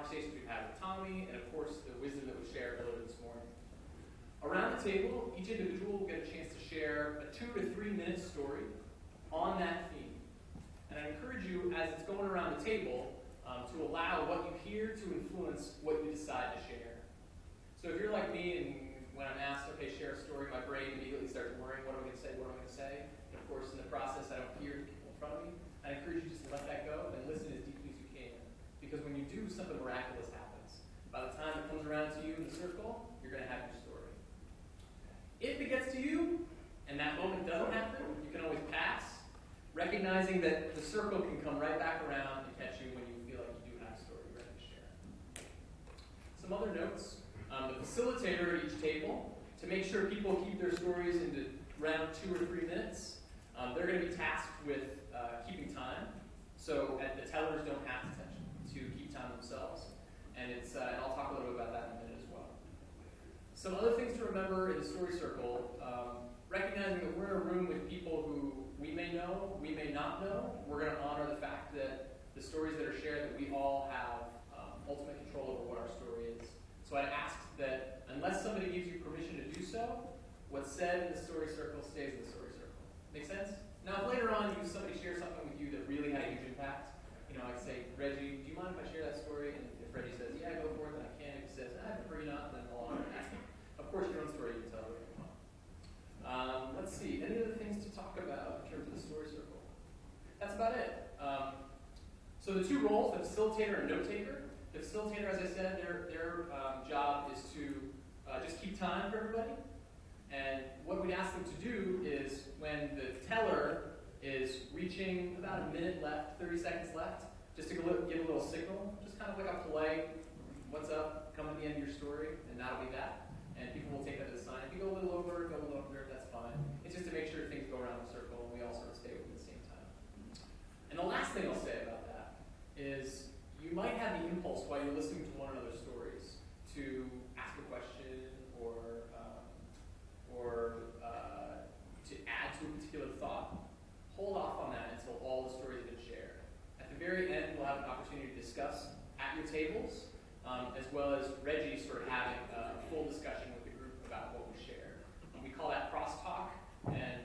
conversations we've had with Tommy, and of course the wisdom that was shared earlier this morning. Around the table, each individual will get a chance to share a 2 to 3 minute story on that theme. And I encourage you, as it's going around the table, to allow what you hear to influence what you decide to share. So if you're like me, and when I'm asked, okay, share a story, my brain immediately starts worrying, what am I going to say, what am I going to say? And of course, in the process, I don't hear the people in front of me. I encourage you just to let that go and listen as deeply as you can. Because when you do, something miraculous happens. By the time it comes around to you in the circle, you're going to have your story. If it gets to you, and that moment doesn't happen, you can always pass, recognizing that the circle can come right back around and catch you when you feel like you do have a story ready to share. Some other notes. The facilitator at each table, to make sure people keep their stories into around 2 or 3 minutes, they're going to be tasked with keeping time, so the tellers don't have to keep time themselves. And I'll talk a little bit about that in a minute as well. Some other things to remember in the story circle, recognizing that we're in a room with people who we may know, we may not know. We're going to honor the fact that the stories that are shared, that we all have ultimate control over what our story is. So I'd ask that unless somebody gives you permission to do so, what's said in the story circle stays in the story circle. Make sense? Now, if later on somebody shares something with you that really had a huge impact, I could say, Reggie, do you mind if I share that story? And if Reggie says, yeah, go for it, then I can. If he says, I prefer you not, then I'll honor that. Of course, your own story you can tell whatever you want. Let's see, any other things to talk about in terms of the story circle? That's about it. So the two roles, the facilitator and note taker. The facilitator, as I said, their job is to just keep time for everybody. And what we'd ask them to do is when the teller is reaching about a minute left, 30 seconds left, just to give a little signal, just kind of like a polite, what's up, come to the end of your story, and that'll be that. And people will take that as a sign. If you go a little over, that's fine. It's just to make sure things go around the circle and we all sort of stay within the same time. And the last thing I'll say about that is you might have the impulse while you're listening to one another's stories to ask a question or to add to a particular thought. Hold off on that until all the stories have been shared. At the very end, we'll have an opportunity to discuss at your tables, as well as Reggie sort of having a full discussion with the group about what we shared. We call that crosstalk, and